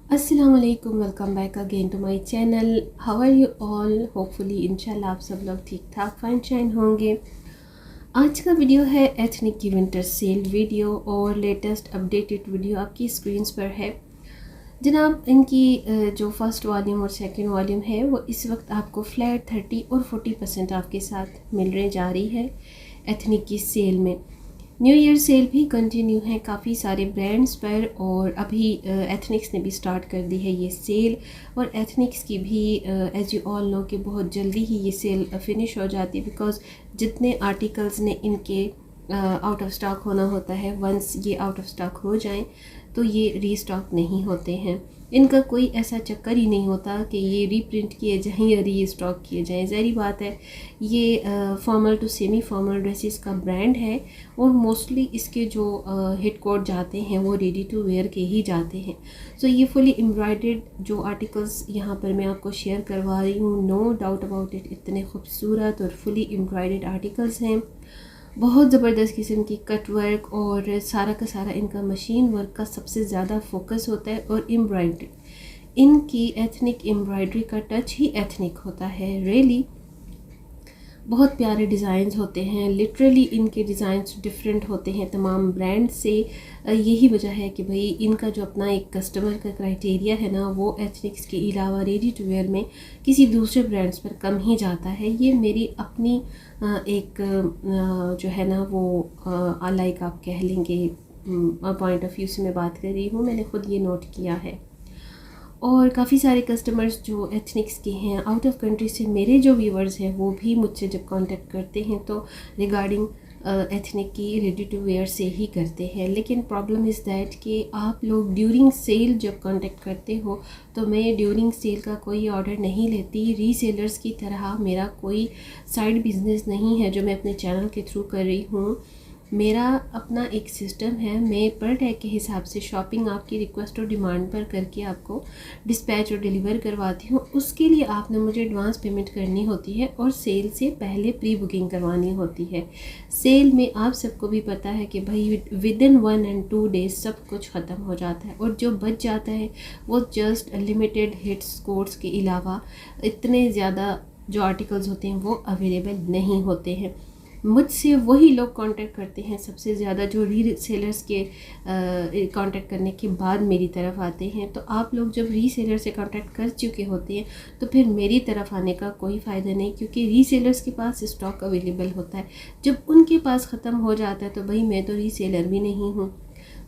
अस्सलाम वालेकुम, welcome back again to my channel. How are you all? Hopefully इंशाल्लाह आप सब लोग ठीक ठाक फाइन शाइन होंगे। आज का वीडियो है एथनिक की विंटर सेल वीडियो और लेटेस्ट अपडेटेड वीडियो आपकी स्क्रीन्स पर है। जनाब, इनकी जो फर्स्ट वॉल्यूम और सेकंड वॉल्यूम है वो इस वक्त आपको फ्लैट 30 और 40% आपके साथ मिलने जा रही है एथनिक की सेल में। न्यू ईयर सेल भी कंटिन्यू है काफ़ी सारे ब्रांड्स पर, और अभी एथनिक्स ने भी स्टार्ट कर दी है ये सेल। और एथनिक्स की भी एज यू ऑल नो कि बहुत जल्दी ही ये सेल फिनिश हो जाती है, बिकॉज़ जितने आर्टिकल्स ने इनके आउट ऑफ स्टॉक होना होता है, वंस ये आउट ऑफ स्टॉक हो जाएं तो ये रीस्टॉक नहीं होते हैं। इनका कोई ऐसा चक्कर ही नहीं होता कि ये रीप्रिंट किए जाएं या रीस्टॉक किए जाएं। ज़ाहिर बात है, ये formal to semi formal dresses का ब्रांड है और मोस्टली इसके जो हिट कोड जाते हैं वो रेडी टू वेयर के ही जाते हैं। सो ये फुली एम्ब्रॉयडर्ड जो आर्टिकल्स यहाँ पर मैं आपको शेयर करवा रही हूँ, नो डाउट अबाउट इट, इतने खूबसूरत और फुली एम्ब्रॉयडर्ड आर्टिकल्स हैं। बहुत ज़बरदस्त किस्म की कट वर्क और सारा का सारा इनका मशीन वर्क का सबसे ज़्यादा फोकस होता है। और एम्ब्रॉयडरी, इनकी एथनिक एम्ब्रॉयडरी का टच ही एथनिक होता है। रियली बहुत प्यारे डिज़ाइंस होते हैं, लिटरली इनके डिज़ाइंस डिफरेंट होते हैं तमाम ब्रांड से। यही वजह है कि भाई इनका जो अपना एक कस्टमर का क्राइटेरिया है ना, वो एथनिक्स के अलावा रेडी टू वेयर में किसी दूसरे ब्रांड्स पर कम ही जाता है। ये मेरी अपनी एक जो है ना वो लाइक आप कह लेंगे पॉइंट ऑफ व्यू से मैं बात कर रही हूँ, मैंने ख़ुद ये नोट किया है। और काफ़ी सारे कस्टमर्स जो एथनिक्स के हैं आउट ऑफ कंट्री से, मेरे जो व्यूवर्स हैं वो भी मुझसे जब कांटेक्ट करते हैं तो रिगार्डिंग एथनिक की रेडी टू वेयर से ही करते हैं। लेकिन प्रॉब्लम इज़ दैट कि आप लोग ड्यूरिंग सेल जब कांटेक्ट करते हो तो मैं ड्यूरिंग सेल का कोई ऑर्डर नहीं लेती। रीसेलर्स की तरह मेरा कोई साइड बिजनेस नहीं है जो मैं अपने चैनल के थ्रू कर रही हूँ। मेरा अपना एक सिस्टम है, मैं पर टैग के हिसाब से शॉपिंग आपकी रिक्वेस्ट और डिमांड पर करके आपको डिस्पैच और डिलीवर करवाती हूँ। उसके लिए आपने मुझे एडवांस पेमेंट करनी होती है और सेल से पहले प्री बुकिंग करवानी होती है। सेल में आप सबको भी पता है कि भाई विद इन 1 and 2 days सब कुछ ख़त्म हो जाता है, और जो बच जाता है वो जस्ट लिमिटेड हिट्स कोड्स के अलावा इतने ज़्यादा जो आर्टिकल्स होते हैं वो अवेलेबल नहीं होते हैं। मुझसे वही लोग कांटेक्ट करते हैं सबसे ज़्यादा जो रीसेलर्स के कांटेक्ट करने के बाद मेरी तरफ आते हैं। तो आप लोग जब रीसेलर से कांटेक्ट कर चुके होते हैं तो फिर मेरी तरफ आने का कोई फ़ायदा नहीं, क्योंकि रीसेलर्स के पास स्टॉक अवेलेबल होता है। जब उनके पास ख़त्म हो जाता है तो भाई मैं तो रीसेलर भी नहीं हूँ।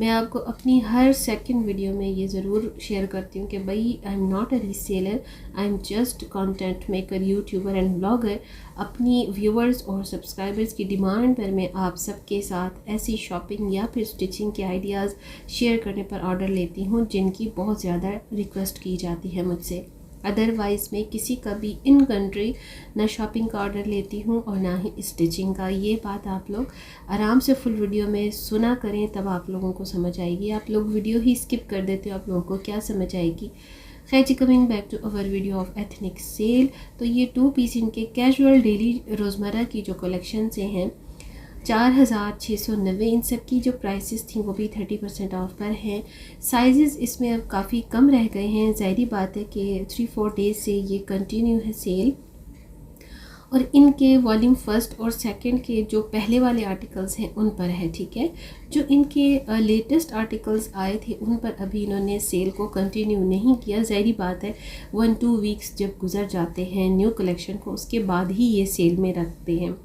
मैं आपको अपनी हर सेकंड वीडियो में ये ज़रूर शेयर करती हूँ कि भाई I am not a reseller, I am just content maker, YouTuber and blogger. अपनी व्यूवर्स और सब्सक्राइबर्स की डिमांड पर मैं आप सबके साथ ऐसी शॉपिंग या फिर स्टिचिंग के आइडियाज़ शेयर करने पर ऑर्डर लेती हूँ जिनकी बहुत ज़्यादा रिक्वेस्ट की जाती है मुझसे। अदरवाइज़ मैं किसी का भी इन कंट्री ना शॉपिंग का ऑर्डर लेती हूँ और ना ही स्टिचिंग का। ये बात आप लोग आराम से फुल वीडियो में सुना करें, तब आप लोगों को समझ आएगी। आप लोग वीडियो ही स्किप कर देते हो, आप लोगों को क्या समझ आएगी। खैर जी, coming back to our video of ethnic sale. तो ये 2 पीस इनके कैजुअल डेली रोज़मर्रा की जो कलेक्शन से हैं 4690। इन सब की जो प्राइसेस थी वो भी 30% ऑफ पर हैं। साइजेस इसमें अब काफ़ी कम रह गए हैं। ज़ाहिर बात है कि 3-4 डेज़ से ये कंटिन्यू है सेल। और इनके वॉल्यूम फर्स्ट और सेकंड के जो पहले वाले आर्टिकल्स हैं उन पर है, ठीक है। जो इनके लेटेस्ट आर्टिकल्स आए थे उन पर अभी इन्होंने सेल को कंटिन्यू नहीं किया। ज़ाहिर बात है 1-2 वीक्स जब गुजर जाते हैं न्यू कलेक्शन को, उसके बाद ही ये सेल में रखते हैं।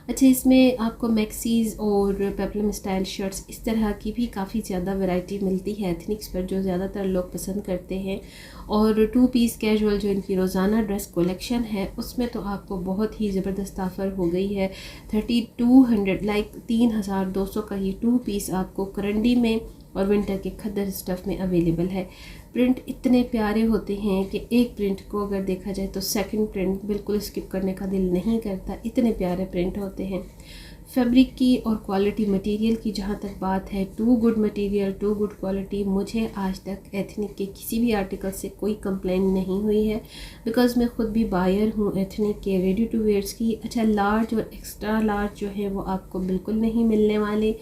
अच्छा, इसमें आपको मैक्सीज़ और पेप्लम स्टाइल शर्ट्स इस तरह की भी काफ़ी ज़्यादा वैरायटी मिलती है एथनिक्स पर, जो ज़्यादातर लोग पसंद करते हैं। और 2 पीस कैजुअल जो इनकी रोज़ाना ड्रेस कलेक्शन है उसमें तो आपको बहुत ही ज़बरदस्त ऑफ़र हो गई है। 3200 लाइक 3200 का ये 2 पीस आपको करंडी में और विंटर के खद्दर स्टफ़ में अवेलेबल है। प्रिंट इतने प्यारे होते हैं कि एक प्रिंट को अगर देखा जाए तो सेकंड प्रिंट बिल्कुल स्किप करने का दिल नहीं करता, इतने प्यारे प्रिंट होते हैं। फैब्रिक की और क्वालिटी मटेरियल की जहाँ तक बात है, too good material, too good quality. मुझे आज तक एथनिक के किसी भी आर्टिकल से कोई कंप्लेन नहीं हुई है, बिकॉज़ मैं ख़ुद भी बायर हूँ एथनिक के रेडी टू वेयर्स की। अच्छा, लार्ज और एक्स्ट्रा लार्ज जो है वो आपको बिल्कुल नहीं मिलने वाले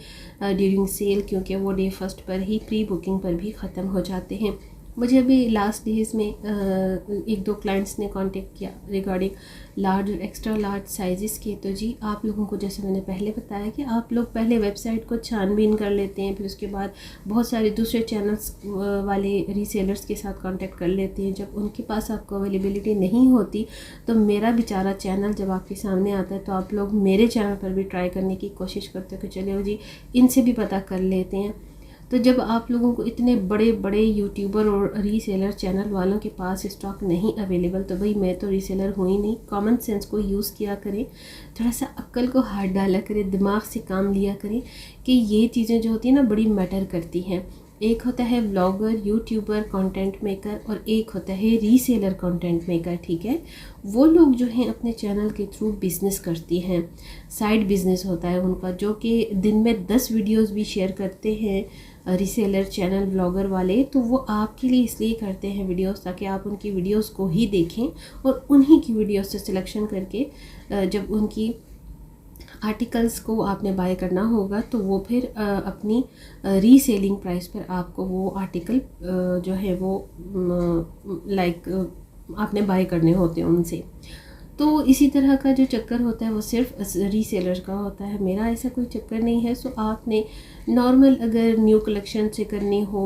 ड्यूरिंग सेल, क्योंकि वो डे फर्स्ट पर ही प्री बुकिंग पर भी ख़त्म हो जाते हैं। मुझे अभी लास्ट डेज़ में एक दो क्लाइंट्स ने कांटेक्ट किया रिगार्डिंग लार्ज और एक्स्ट्रा लार्ज साइज़ के। तो जी आप लोगों को जैसे मैंने पहले बताया कि आप लोग पहले वेबसाइट को छानबीन कर लेते हैं, फिर उसके बाद बहुत सारे दूसरे चैनल्स वाले रीसेलर्स के साथ कांटेक्ट कर लेते हैं। जब उनके पास आपको अवेलेबिलिटी नहीं होती तो मेरा बेचारा चैनल जब आपके सामने आता है तो आप लोग मेरे चैनल पर भी ट्राई करने की कोशिश करते हो कि चलो जी इनसे भी पता कर लेते हैं। तो जब आप लोगों को इतने बड़े बड़े यूट्यूबर और रीसेलर चैनल वालों के पास स्टॉक नहीं अवेलेबल, तो भाई मैं तो रीसेलर हूँ ही नहीं। कॉमन सेंस को यूज़ किया करें, थोड़ा सा अक्ल को हाथ डाला करें, दिमाग से काम लिया करें कि ये चीज़ें जो होती हैं ना बड़ी मैटर करती हैं। एक होता है व्लॉगर, यूट्यूबर, कंटेंट मेकर और एक होता है रीसेलर कंटेंट मेकर, ठीक है। वो लोग जो हैं अपने चैनल के थ्रू बिज़नेस करती हैं, साइड बिज़नेस होता है उनका, जो कि दिन में 10 वीडियोस भी शेयर करते हैं रीसेलर चैनल व्लॉगर वाले। तो वो आपके लिए इसलिए करते हैं वीडियोस ताकि आप उनकी वीडियोस को ही देखें और उन्हीं की वीडियोस से सिलेक्शन करके जब उनकी आर्टिकल्स को आपने बाय करना होगा तो वो फिर अपनी रीसेलिंग प्राइस पर आपको वो आर्टिकल जो है वो लाइक आपने बाय करने होते हैं उनसे। तो इसी तरह का जो चक्कर होता है वो सिर्फ रीसेलर का होता है, मेरा ऐसा कोई चक्कर नहीं है। सो आपने नॉर्मल अगर न्यू कलेक्शन से करनी हो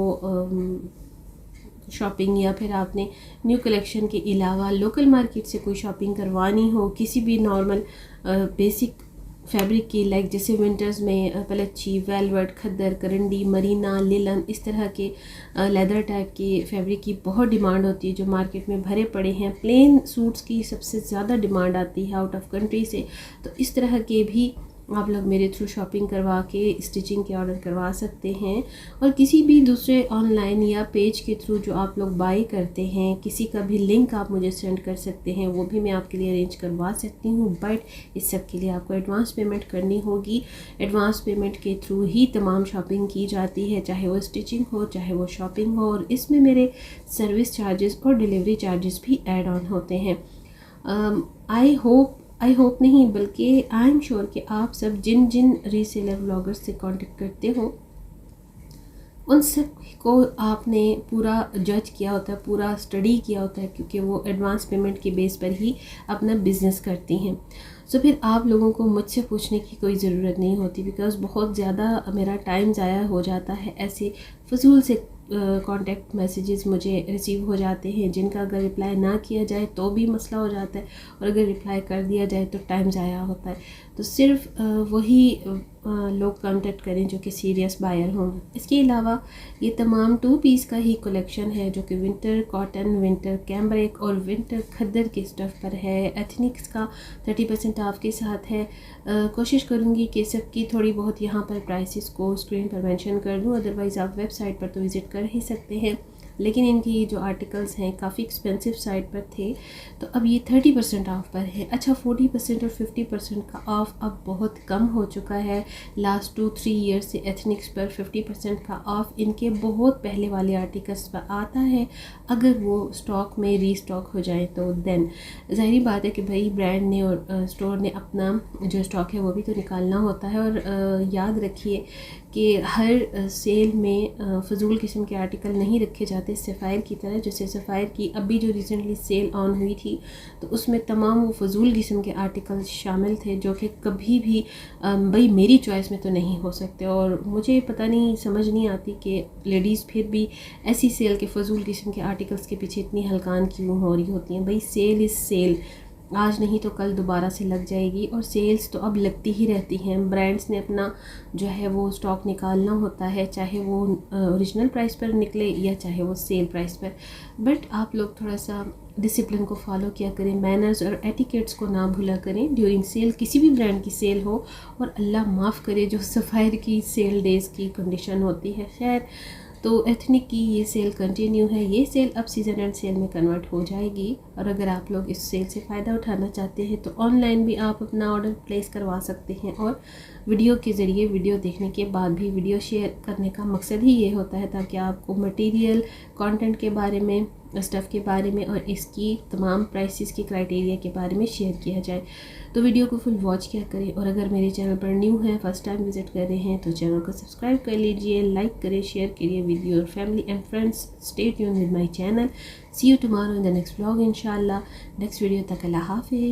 शॉपिंग, या फिर आपने न्यू कलेक्शन के अलावा लोकल मार्केट से कोई शॉपिंग करवानी हो किसी भी नॉर्मल बेसिक फैब्रिक की, लाइक जैसे विंटर्स में पलच्छी, वेलवेट, खद्दर, करंडी, मरीना, लिलन, इस तरह के लेदर टाइप के फैब्रिक की बहुत डिमांड होती है जो मार्केट में भरे पड़े हैं। प्लेन सूट्स की सबसे ज़्यादा डिमांड आती है आउट ऑफ कंट्री से। तो इस तरह के भी आप लोग मेरे थ्रू शॉपिंग करवा के स्टिचिंग के ऑर्डर करवा सकते हैं। और किसी भी दूसरे ऑनलाइन या पेज के थ्रू जो आप लोग बाई करते हैं, किसी का भी लिंक आप मुझे सेंड कर सकते हैं, वो भी मैं आपके लिए अरेंज करवा सकती हूँ। बट इस सब के लिए आपको एडवांस पेमेंट करनी होगी। एडवांस पेमेंट के थ्रू ही तमाम शॉपिंग की जाती है, चाहे वो स्टिचिंग हो चाहे वो शॉपिंग हो। और इसमें मेरे सर्विस चार्जेस और डिलीवरी चार्जेस भी ऐड ऑन होते हैं। आई होप नहीं बल्कि आई एम श्योर कि आप सब जिन जिन रीसेलर व्लॉगर्स से कांटेक्ट करते हो उन सब को आपने पूरा जज किया होता है, पूरा स्टडी किया होता है, क्योंकि वो एडवांस पेमेंट के बेस पर ही अपना बिज़नेस करती हैं। सो फिर आप लोगों को मुझसे पूछने की कोई ज़रूरत नहीं होती, बिकॉज़ बहुत ज़्यादा मेरा टाइम ज़ाया हो जाता है ऐसे फजूल से कॉन्टेक्ट मैसेजेस मुझे रिसीव हो जाते हैं जिनका अगर रिप्लाई ना किया जाए तो भी मसला हो जाता है, और अगर रिप्लाई कर दिया जाए तो टाइम ज़ाया होता है। तो सिर्फ वही लोग कांटेक्ट करें जो कि सीरियस बायर हों। इसके अलावा ये तमाम 2 पीस का ही कलेक्शन है जो कि विंटर कॉटन, विंटर कैम्ब्रिक और विंटर खद्दर के स्टफ़ पर है। एथनिक्स का 30% ऑफ के साथ है। कोशिश करूँगी कि सबकी थोड़ी बहुत यहाँ पर प्राइसेस को स्क्रीन पर मेंशन कर दूँ, अदरवाइज़ आप वेबसाइट पर तो विज़िट कर ही सकते हैं। लेकिन इनकी जो आर्टिकल्स हैं काफ़ी एक्सपेंसिव साइट पर थे, तो अब ये 30% ऑफ पर है। अच्छा, 40% और 50% का ऑफ़ अब बहुत कम हो चुका है। लास्ट 2-3 ईयर से एथनिक्स पर 50% का ऑफ़ इनके बहुत पहले वाले आर्टिकल्स पर आता है। अगर वो स्टॉक में रीस्टॉक हो जाए तो देन ज़ाहिर बात है कि भाई ब्रांड ने और स्टोर ने अपना जो स्टॉक है वो भी तो निकालना होता है। और याद रखिए कि हर सेल में फ़जूल किस्म के आर्टिकल नहीं रखे जाते सफ़ायर की तरह। जैसे सफ़ायर की अभी जो रिसेंटली सेल ऑन हुई थी तो उसमें तमाम वो फ़जूल किस्म के आर्टिकल शामिल थे जो कि कभी भी भाई मेरी चॉइस में तो नहीं हो सकते। और मुझे पता नहीं, समझ नहीं आती कि लेडीज़ फिर भी ऐसी सेल के फ़जूल किस्म के आर्टिकल्स के पीछे इतनी हलकान क्यों हो रही होती हैं। भाई सेल इज़ सेल, आज नहीं तो कल दोबारा से लग जाएगी, और सेल्स तो अब लगती ही रहती हैं। ब्रांड्स ने अपना जो है वो स्टॉक निकालना होता है, चाहे वो ओरिजिनल प्राइस पर निकले या चाहे वो सेल प्राइस पर। बट आप लोग थोड़ा सा डिसिप्लिन को फॉलो किया करें, मैनर्स और एटिकेट्स को ना भूला करें ड्यूरिंग सेल, किसी भी ब्रांड की सेल हो। और अल्लाह माफ़ करे जो सफ़ायर की सेल डेज़ की कंडीशन होती है। खैर, तो एथनिक की ये सेल कंटिन्यू है। ये सेल अब सीज़न एंड सेल में कन्वर्ट हो जाएगी, और अगर आप लोग इस सेल से फ़ायदा उठाना चाहते हैं तो ऑनलाइन भी आप अपना ऑर्डर प्लेस करवा सकते हैं। और वीडियो के ज़रिए, वीडियो देखने के बाद भी वीडियो शेयर करने का मकसद ही ये होता है ताकि आपको मटेरियल कंटेंट के बारे में स्टफ़ के बारे में और इसकी तमाम प्राइसेस के क्राइटेरिया के बारे में शेयर किया जाए। तो वीडियो को फुल वॉच किया करें और अगर मेरे चैनल पर न्यू है, फर्स्ट टाइम विज़िट कर रहे हैं तो चैनल को सब्सक्राइब कर लीजिए, लाइक करें, शेयर करिए with your family and friends. Stay tuned with my channel. See you tomorrow in the next vlog इंशाल्लाह। नेक्स्ट वीडियो तक अल्लाह हाफ़िज़।